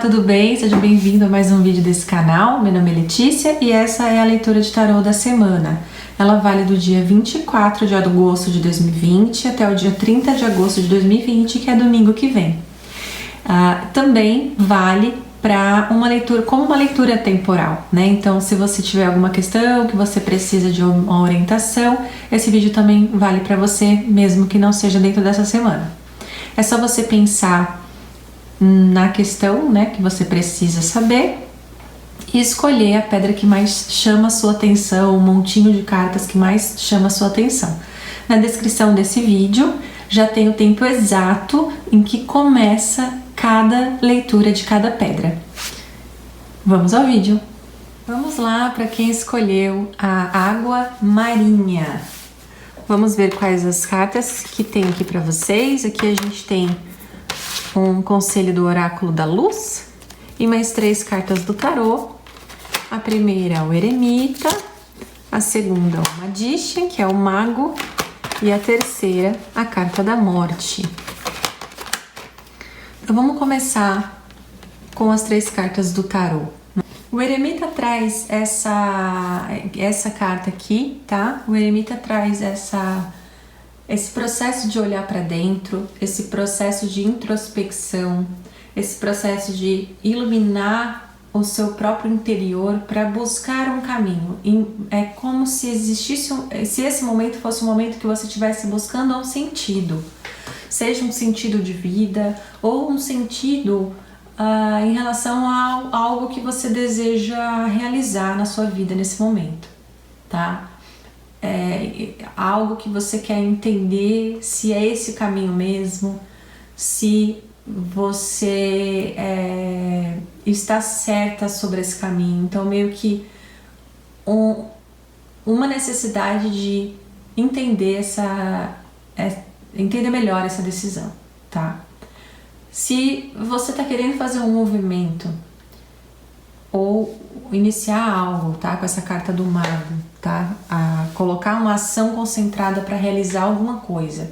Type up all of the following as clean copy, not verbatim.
tudo bem? Seja bem-vindo a mais um vídeo desse canal. Meu nome é Letícia e essa é a leitura de tarô da semana. Ela vale do dia 24 de agosto de 2020 até o dia 30 de agosto de 2020, que é domingo que vem. Também vale para uma leitura, como uma leitura temporal, né? Então, se você tiver alguma questão que você precisa de uma orientação, esse vídeo também vale para você, mesmo que não seja dentro dessa semana. É só você pensar na questão, né, que você precisa saber e escolher a pedra que mais chama a sua atenção, o montinho de cartas que mais chama a sua atenção. Na descrição desse vídeo já tem o tempo exato em que começa cada leitura de cada pedra. Vamos ao vídeo. Vamos lá para quem escolheu a água marinha. Vamos ver quais as cartas que tem aqui para vocês. Aqui a gente tem um conselho do oráculo da luz e mais 3 cartas do tarô. A primeira é o eremita, a segunda é o magician, que é o mago, e a terceira, a carta da morte. Então vamos começar com as 3 cartas do tarô. O eremita traz essa carta aqui, tá? O eremita traz esse processo de olhar para dentro, esse processo de introspecção, esse processo de iluminar o seu próprio interior para buscar um caminho. É como se existisse, se esse momento fosse um momento que você estivesse buscando um sentido, seja um sentido de vida ou um sentido em relação a algo que você deseja realizar na sua vida nesse momento, tá? Algo que você quer entender se é esse caminho mesmo, se você está certa sobre esse caminho. Então meio que uma necessidade de entender entender melhor essa decisão, tá? Se você está querendo fazer um movimento ou iniciar algo, tá? Com essa carta do mago, tá? Colocar uma ação concentrada para realizar alguma coisa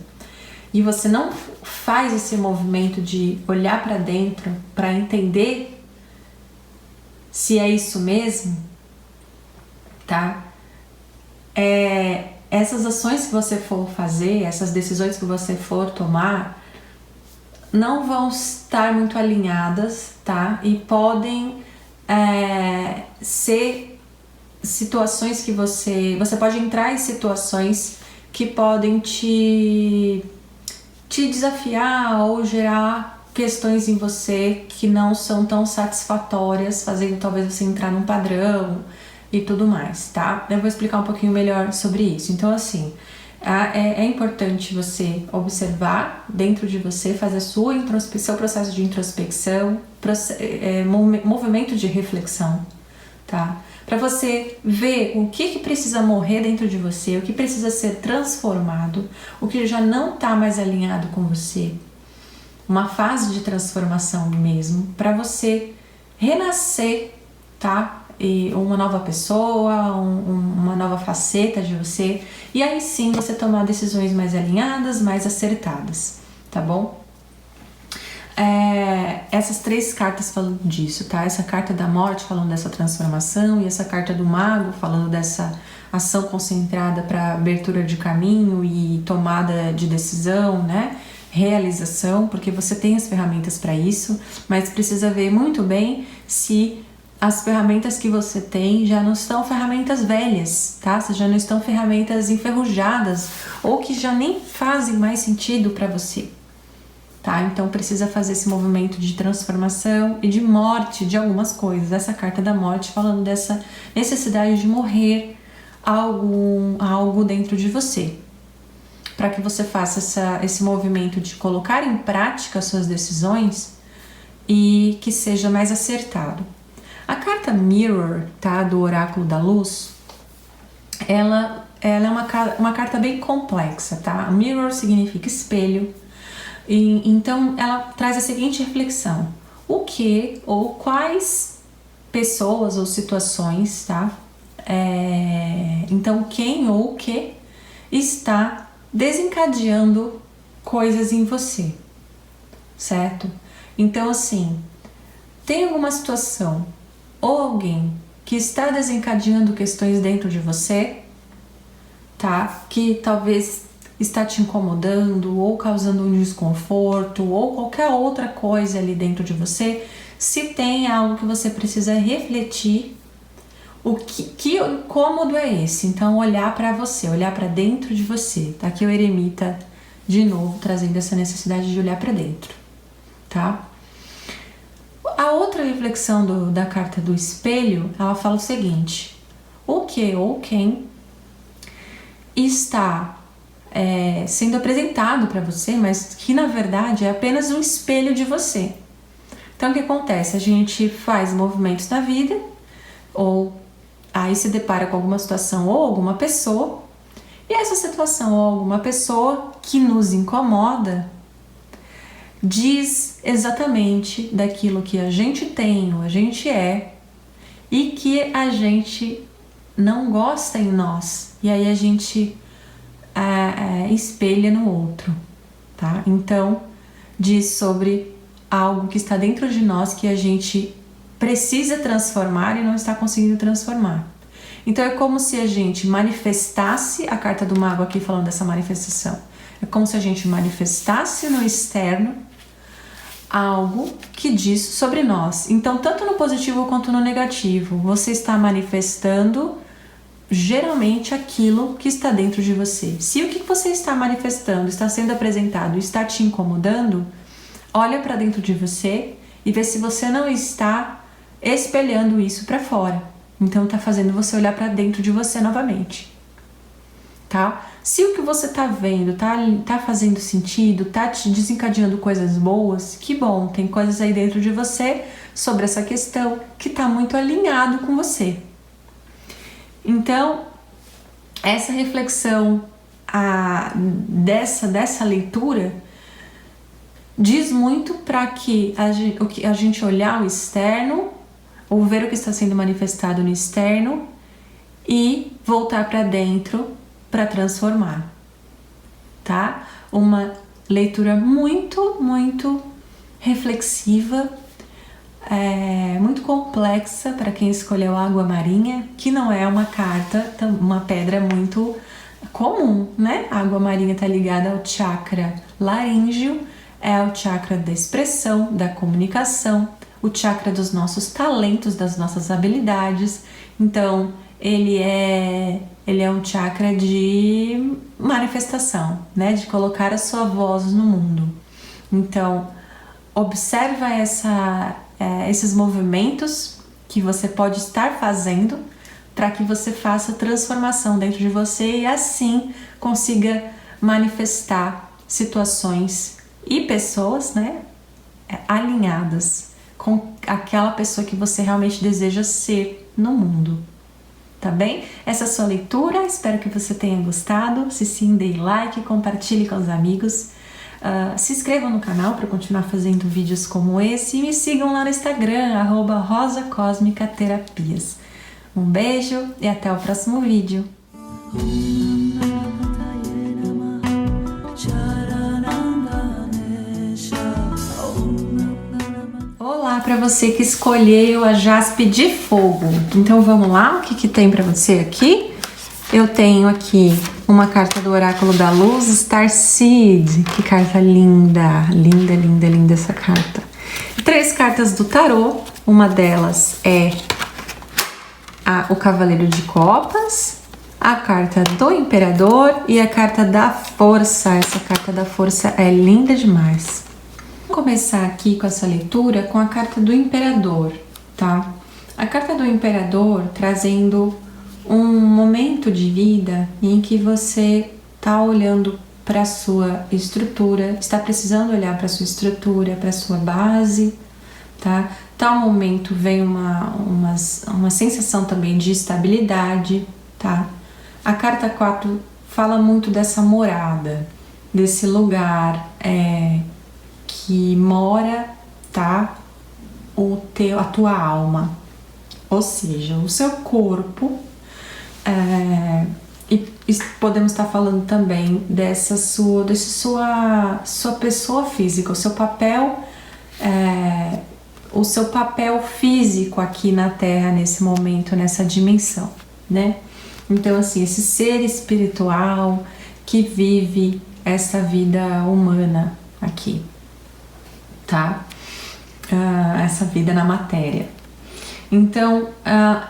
e você não faz esse movimento de olhar para dentro para entender se é isso mesmo, tá? Essas ações que você for fazer, essas decisões que você for tomar, não vão estar muito alinhadas, tá? E podem ser situações que você pode entrar em situações que podem te desafiar ou gerar questões em você que não são tão satisfatórias, fazendo talvez você entrar num padrão e tudo mais, tá? Eu vou explicar um pouquinho melhor sobre isso. Então, assim, é importante você observar dentro de você, fazer seu processo de introspecção, movimento de reflexão, tá? Para você ver o que precisa morrer dentro de você, o que precisa ser transformado, o que já não está mais alinhado com você. Uma fase de transformação mesmo, para você renascer, tá? E uma nova pessoa, uma nova faceta de você, e aí sim você tomar decisões mais alinhadas, mais acertadas, tá bom? Essas 3 cartas falando disso, tá? Essa carta da morte falando dessa transformação e essa carta do mago falando dessa ação concentrada para abertura de caminho e tomada de decisão, né? Realização, porque você tem as ferramentas para isso, mas precisa ver muito bem se as ferramentas que você tem já não são ferramentas velhas, tá? Se já não estão ferramentas enferrujadas ou que já nem fazem mais sentido para você, tá? Então precisa fazer esse movimento de transformação e de morte de algumas coisas. Essa carta da morte falando dessa necessidade de morrer algo dentro de você, para que você faça esse movimento de colocar em prática suas decisões e que seja mais acertado. A carta Mirror, tá, do oráculo da luz, ela é uma carta bem complexa, tá? Mirror significa espelho, e então ela traz a seguinte reflexão: o que ou quais pessoas ou situações, tá? Então quem ou o que está desencadeando coisas em você, certo? Então assim, tem alguma situação ou alguém que está desencadeando questões dentro de você, tá? Que talvez está te incomodando ou causando um desconforto ou qualquer outra coisa ali dentro de você, se tem algo que você precisa refletir, que incômodo é esse? Então olhar para você, olhar para dentro de você. Tá aqui o eremita de novo trazendo essa necessidade de olhar para dentro, tá? A outra reflexão da carta do espelho, ela fala o seguinte: o que ou quem está sendo apresentado para você, mas que na verdade é apenas um espelho de você. Então o que acontece? A gente faz movimentos na vida, ou aí se depara com alguma situação ou alguma pessoa, e essa situação ou alguma pessoa que nos incomoda diz exatamente daquilo que a gente tem ou a gente é e que a gente não gosta em nós, e aí a gente espelha no outro, tá? Então diz sobre algo que está dentro de nós que a gente precisa transformar e não está conseguindo transformar. Então é como se a gente manifestasse, a carta do mago aqui falando dessa manifestação, é como se a gente manifestasse no externo algo que diz sobre nós. Então tanto no positivo quanto no negativo, você está manifestando geralmente aquilo que está dentro de você. Se o que você está manifestando, está sendo apresentado, está te incomodando, olha para dentro de você e vê se você não está espelhando isso para fora. Então tá fazendo você olhar para dentro de você novamente, tá? Se o que você tá vendo tá fazendo sentido, tá te desencadeando coisas boas, que bom, tem coisas aí dentro de você sobre essa questão que tá muito alinhado com você. Então, essa reflexão dessa leitura diz muito para que a gente olhar o externo, ou ver o que está sendo manifestado no externo e voltar para dentro para transformar, tá? Uma leitura muito, muito reflexiva, muito complexa para quem escolheu água marinha, que não é uma carta, uma pedra muito comum, né? A água marinha está ligada ao chakra laríngeo, é o chakra da expressão, da comunicação, o chakra dos nossos talentos, das nossas habilidades. Então ele é um chakra de manifestação, né? De colocar a sua voz no mundo. Então observa esses movimentos que você pode estar fazendo para que você faça transformação dentro de você e assim consiga manifestar situações e pessoas, né, alinhadas com aquela pessoa que você realmente deseja ser no mundo, tá bem? Essa é a sua leitura, espero que você tenha gostado. Se sim, dê like, compartilhe com os amigos. Se inscrevam no canal para continuar fazendo vídeos como esse e me sigam lá no Instagram, @rosacosmicaterapias. Um beijo e até o próximo vídeo. Olá para você que escolheu a jaspe de fogo. Então vamos lá, o que tem para você aqui? Eu tenho aqui uma carta do Oráculo da Luz, Starseed. Que carta linda, linda, linda, linda essa carta. 3 cartas do tarô, uma delas é o Cavaleiro de Copas, a carta do Imperador e a carta da Força. Essa carta da Força é linda demais. Vou começar aqui com essa leitura com a carta do Imperador, tá? A carta do Imperador trazendo um momento de vida em que você está olhando para a sua estrutura, está precisando olhar para a sua estrutura, para a sua base, tá? Tal momento vem uma sensação também de estabilidade, tá? A carta 4 fala muito dessa morada, desse lugar que mora, tá? A tua alma, ou seja, o seu corpo. E podemos estar falando também dessa sua pessoa física, o seu papel o seu papel físico aqui na Terra nesse momento, nessa dimensão, né? Então, assim, esse ser espiritual que vive essa vida humana aqui, tá? Essa vida na matéria. Então,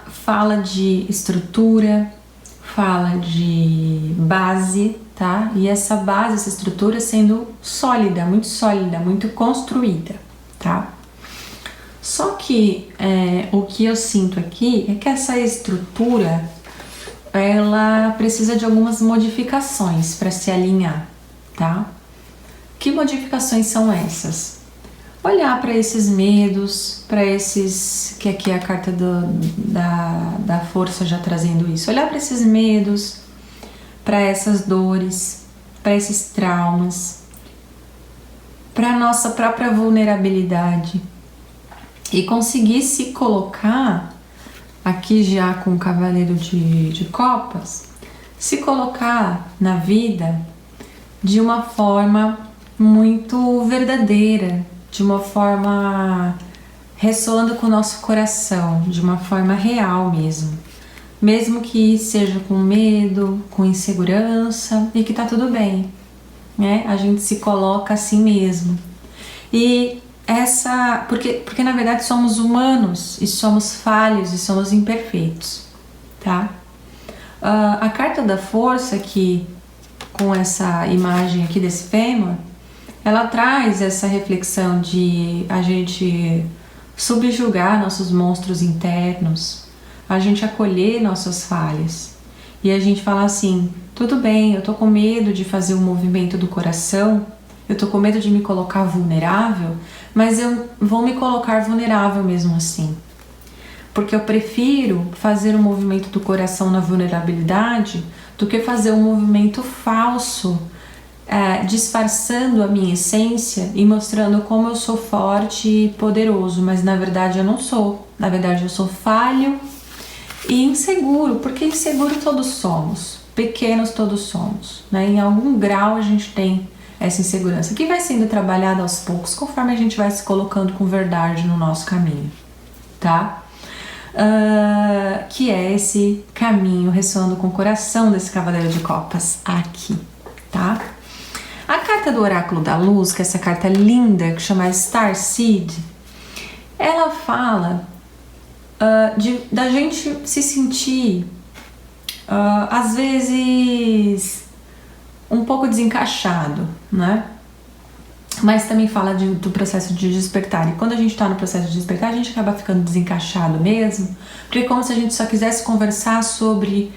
fala de estrutura, fala de base, tá? E essa base, essa estrutura sendo sólida, muito construída, tá? Só que o que eu sinto aqui é que essa estrutura ela precisa de algumas modificações para se alinhar, tá? Que modificações são essas? Olhar para esses medos, para esses, que aqui é a carta da força já trazendo isso, olhar para esses medos, para essas dores, para esses traumas, para a nossa própria vulnerabilidade e conseguir se colocar, aqui já com o Cavaleiro de Copas, se colocar na vida de uma forma muito verdadeira, de uma forma ressoando com o nosso coração, de uma forma real mesmo que seja com medo, com insegurança, e que tá tudo bem, né? A gente se coloca assim mesmo. E porque na verdade somos humanos e somos falhos e somos imperfeitos, tá? A carta da força aqui, com essa imagem aqui desse fêmur, ela traz essa reflexão de a gente subjugar nossos monstros internos, a gente acolher nossas falhas e a gente falar assim, tudo bem, eu tô com medo de fazer o movimento do coração, eu tô com medo de me colocar vulnerável, mas eu vou me colocar vulnerável mesmo assim. Porque eu prefiro fazer o movimento do coração na vulnerabilidade do que fazer um movimento falso, disfarçando a minha essência e mostrando como eu sou forte e poderoso, mas na verdade eu não sou. Na verdade eu sou falho e inseguro, porque inseguro todos somos, pequenos todos somos, né? Em algum grau a gente tem essa insegurança, que vai sendo trabalhada aos poucos, conforme a gente vai se colocando com verdade no nosso caminho, tá? Que é esse caminho ressoando com o coração desse Cavaleiro de Copas aqui, tá? A carta do Oráculo da Luz, que é essa carta linda, que chama Starseed, ela fala da gente se sentir, às vezes, um pouco desencaixado, né? Mas também fala do processo de despertar. E quando a gente está no processo de despertar, a gente acaba ficando desencaixado mesmo, porque é como se a gente só quisesse conversar sobre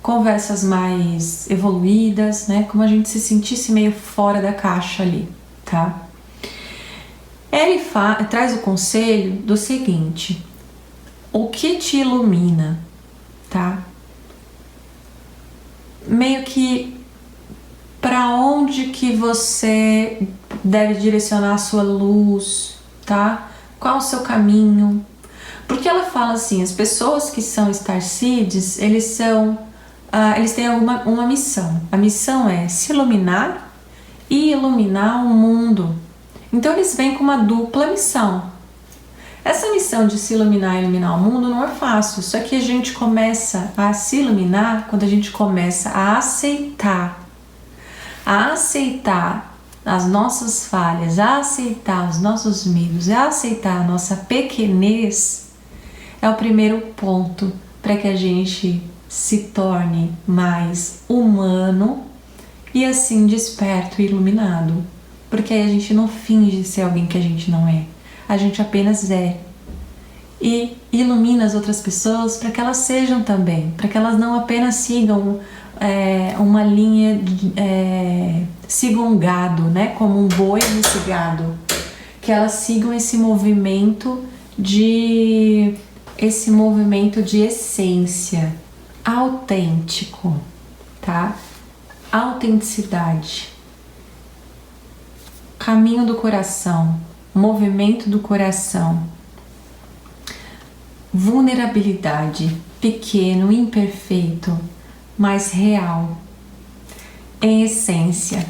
conversas mais evoluídas, né? Como a gente se sentisse meio fora da caixa ali, tá? Ele traz o conselho do seguinte: o que te ilumina, tá? Meio que para onde que você deve direcionar a sua luz, tá? Qual o seu caminho? Porque ela fala assim, as pessoas que são Starseeds, eles têm uma missão. A missão é se iluminar e iluminar o mundo. Então eles vêm com uma dupla missão. Essa missão de se iluminar e iluminar o mundo não é fácil, só que a gente começa a se iluminar quando a gente começa a aceitar as nossas falhas, a aceitar os nossos medos, a aceitar a nossa pequenez, é o primeiro ponto para que a gente se torne mais humano e assim desperto e iluminado. Porque aí a gente não finge ser alguém que a gente não é, a gente apenas é. E ilumina as outras pessoas para que elas sejam também, para que elas não apenas sigam uma linha, sigam um gado, né? Como um boi nesse gado, que elas sigam esse movimento de essência, autêntico, tá? Autenticidade, caminho do coração, movimento do coração, vulnerabilidade, pequeno, imperfeito, mas real, em essência.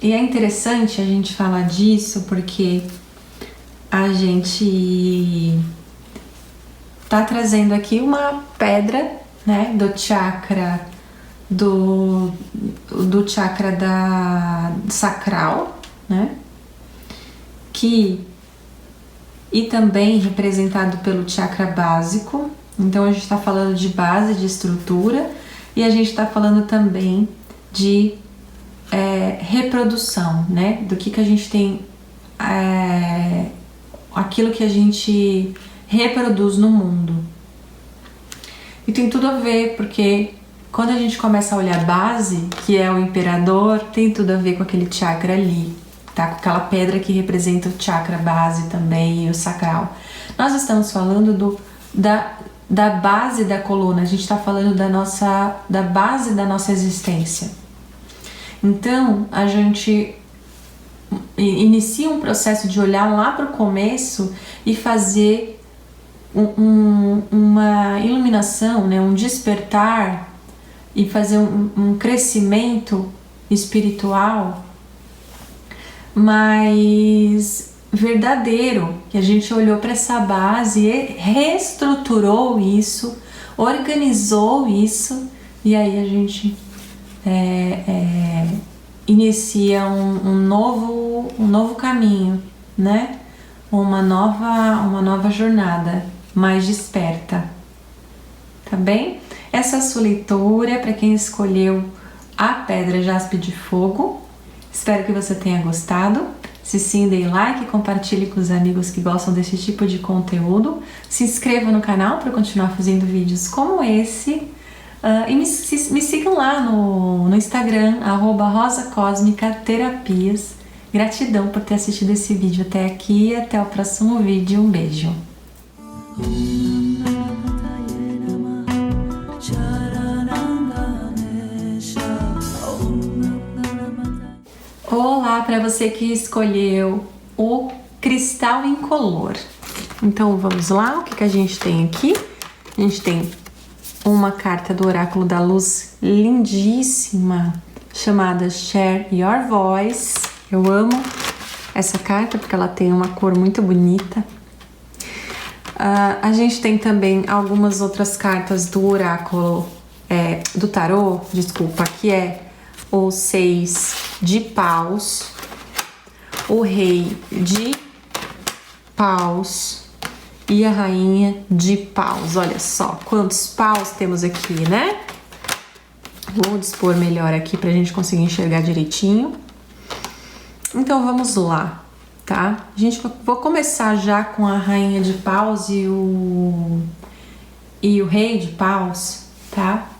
E é interessante a gente falar disso porque a gente tá trazendo aqui uma pedra, né, do chakra do chakra da sacral, né? E também representado pelo chakra básico. Então a gente está falando de base, de estrutura, e a gente está falando também de reprodução, né? Do que a gente tem, aquilo que a gente reproduz no mundo. E tem tudo a ver, porque quando a gente começa a olhar a base, que é o imperador, tem tudo a ver com aquele chakra ali, tá? Com aquela pedra que representa o chakra base também e o sacral. Nós estamos falando da base da coluna, a gente está falando da base da nossa existência. Então, a gente inicia um processo de olhar lá para o começo e fazer uma iluminação, né? Um despertar, e fazer um crescimento espiritual mais verdadeiro, que a gente olhou para essa base e reestruturou isso, organizou isso, e aí a gente inicia um novo caminho, né? Uma nova jornada mais desperta, tá bem? Essa é a sua leitura para quem escolheu a pedra jaspe de fogo. Espero que você tenha gostado. Se sim, dê like, compartilhe com os amigos que gostam desse tipo de conteúdo. Se inscreva no canal para continuar fazendo vídeos como esse. E me sigam lá no Instagram, @rosacosmicaterapias. Gratidão por ter assistido esse vídeo até aqui e até o próximo vídeo. Um beijo. Olá para você que escolheu o cristal incolor. Então vamos lá, o que a gente tem aqui? A gente tem uma carta do oráculo da luz lindíssima, chamada Share Your Voice. Eu amo essa carta porque ela tem uma cor muito bonita. A gente tem também algumas outras cartas do oráculo, do tarô, desculpa, que é o 6 de paus, o rei de paus e a rainha de paus. Olha só quantos paus temos aqui, né? Vou dispor melhor aqui pra gente conseguir enxergar direitinho. Então vamos lá, tá? Vou começar já com a rainha de paus e o rei de paus, tá?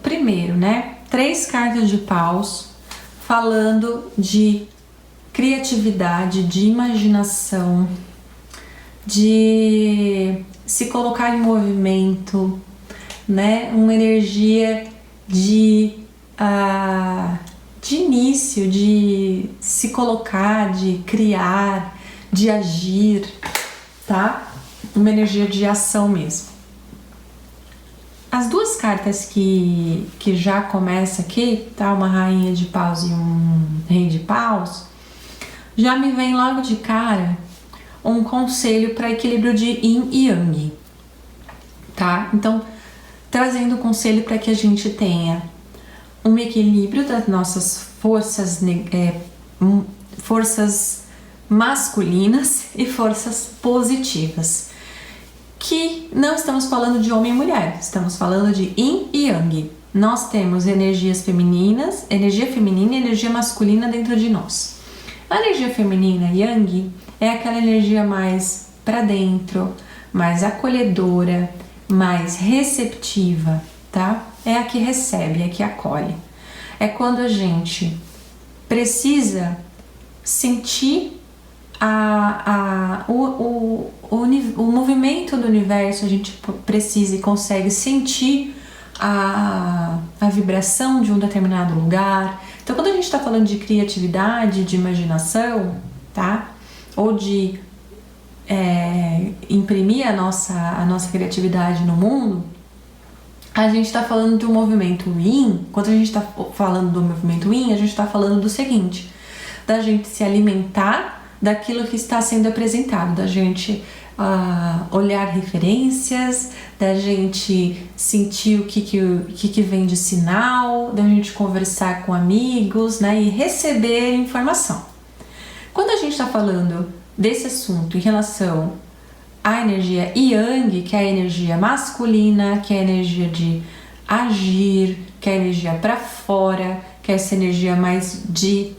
Primeiro, né? 3 cartas de paus falando de criatividade, de imaginação, de se colocar em movimento, né? Uma energia de início, de se colocar, de criar, de agir, tá? Uma energia de ação mesmo. As duas cartas que já começa aqui, tá? Uma rainha de paus e um rei de paus, já me vem logo de cara um conselho para equilíbrio de yin e yang, tá? Então, trazendo o conselho para que a gente tenha um equilíbrio das nossas forças masculinas e forças positivas. Que não estamos falando de homem e mulher, estamos falando de yin e yang. Nós temos energias femininas, energia feminina e energia masculina dentro de nós. A energia feminina, yang, é aquela energia mais para dentro, mais acolhedora, mais receptiva, tá? É a que recebe, é a que acolhe. É quando a gente precisa sentir o movimento do universo, a gente precisa e consegue sentir a vibração de um determinado lugar. Então, quando a gente está falando de criatividade, de imaginação, tá? Ou de imprimir a nossa criatividade no mundo, a gente está falando de um movimento Yin. Quando a gente está falando do movimento Yin, a gente está falando do seguinte: da gente se alimentar daquilo que está sendo apresentado, da gente olhar referências, da gente sentir o que vem de sinal, da gente conversar com amigos, né, e receber informação. Quando a gente está falando desse assunto em relação à energia Yang, que é a energia masculina, que é a energia de agir, que é a energia para fora, que é essa energia mais de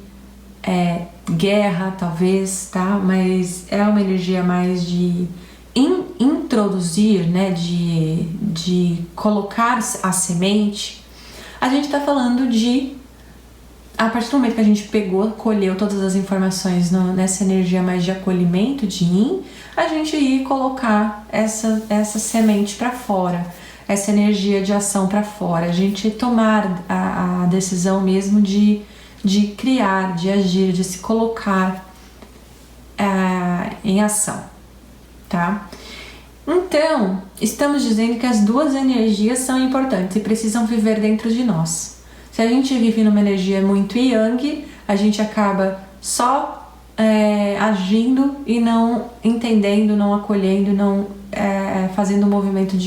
guerra, talvez, tá? Mas é uma energia mais de introduzir, né? De colocar a semente. A gente tá falando de, a partir do momento que a gente colheu todas as informações nessa energia mais de acolhimento, de Yin, a gente ir colocar essa semente para fora, essa energia de ação para fora, a gente tomar a decisão mesmo de criar, de agir, de se colocar em ação, tá? Então, estamos dizendo que as duas energias são importantes e precisam viver dentro de nós. Se a gente vive numa energia muito Yang, a gente acaba só agindo e não entendendo, não acolhendo, não fazendo um movimento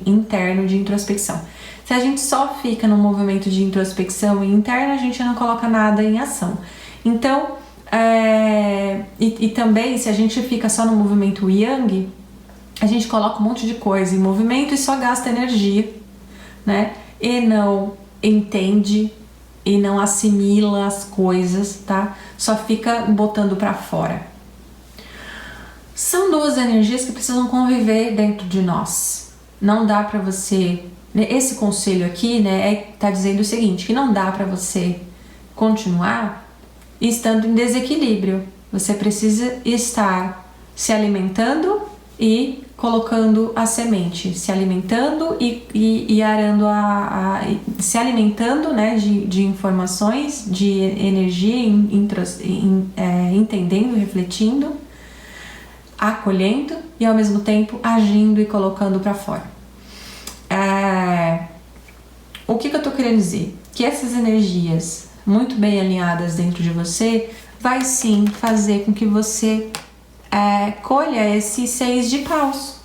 interno de introspecção. Se a gente só fica num movimento de introspecção interna, a gente não coloca nada em ação. Então, e também, se a gente fica só no movimento Yang, a gente coloca um monte de coisa em movimento e só gasta energia, né? E não entende e não assimila as coisas, tá? Só fica botando pra fora. São duas energias que precisam conviver dentro de nós. Não dá pra você... Esse conselho aqui, né, tá dizendo o seguinte, que não dá pra você continuar estando em desequilíbrio. Você precisa estar se alimentando e colocando a semente, se alimentando e arando se alimentando, né, de informações, de energia, entendendo, refletindo, acolhendo e ao mesmo tempo agindo e colocando para fora. O que eu tô querendo dizer? Que essas energias muito bem alinhadas dentro de você vai sim fazer com que você colha esse 6 de paus.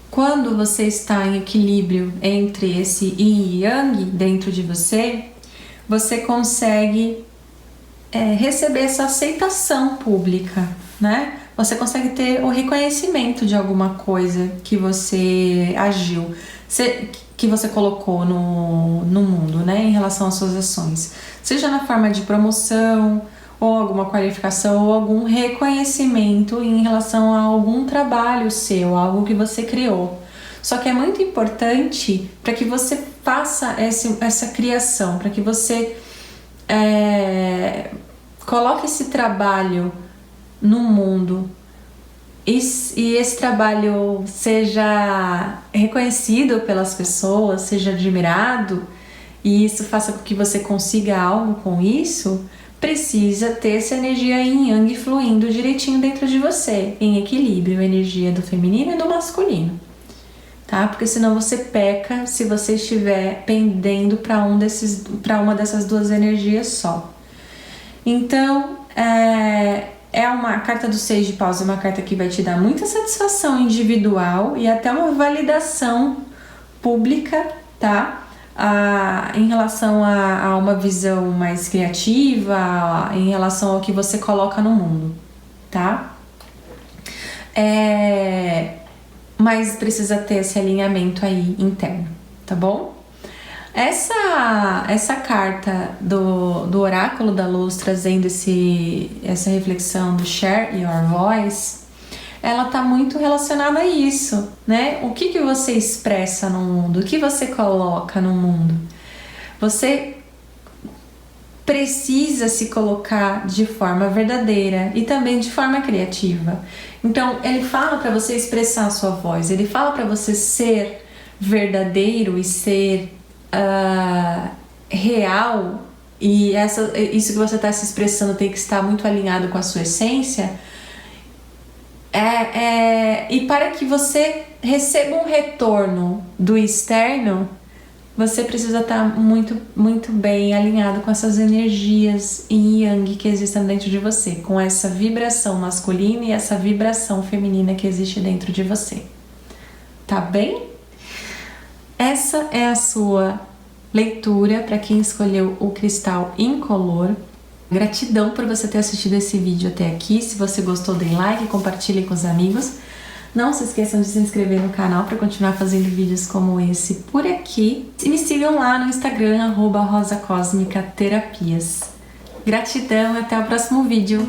Quando você está em equilíbrio entre esse Yin e Yang dentro de você, você consegue receber essa aceitação pública, né? Você consegue ter o reconhecimento de alguma coisa que você agiu, que você colocou no mundo, né? Em relação às suas ações. Seja na forma de promoção, ou alguma qualificação, ou algum reconhecimento em relação a algum trabalho seu, algo que você criou. Só que é muito importante para que você faça essa criação, para que você coloque esse trabalho no mundo e esse trabalho seja reconhecido pelas pessoas, seja admirado, e isso faça com que você consiga algo com isso. Precisa ter essa energia Yin Yang fluindo direitinho dentro de você, em equilíbrio, a energia do feminino e do masculino, tá? Porque senão você peca se você estiver pendendo para uma dessas duas energias só. Então, uma carta do 6 de paus, é uma carta que vai te dar muita satisfação individual e até uma validação pública, tá? Em relação a uma visão mais criativa, em relação ao que você coloca no mundo, tá? Mas precisa ter esse alinhamento aí interno, tá bom? Essa carta do Oráculo da Luz, trazendo essa reflexão do Share Your Voice, ela tá muito relacionada a isso, né? O que você expressa no mundo, o que você coloca no mundo. Você precisa se colocar de forma verdadeira e também de forma criativa. Então, ele fala para você expressar a sua voz, ele fala para você ser verdadeiro e ser real, e isso que você está se expressando tem que estar muito alinhado com a sua essência. E para que você receba um retorno do externo, você precisa estar muito bem alinhado com essas energias yin e yang que existem dentro de você, com essa vibração masculina e essa vibração feminina que existe dentro de você. Tá bem? Essa é a sua leitura para quem escolheu o cristal incolor. Gratidão por você ter assistido esse vídeo até aqui. Se você gostou, dê like, compartilhe com os amigos. Não se esqueçam de se inscrever no canal para continuar fazendo vídeos como esse por aqui. E me sigam lá no Instagram, @rosacosmicaterapias. Gratidão e até o próximo vídeo.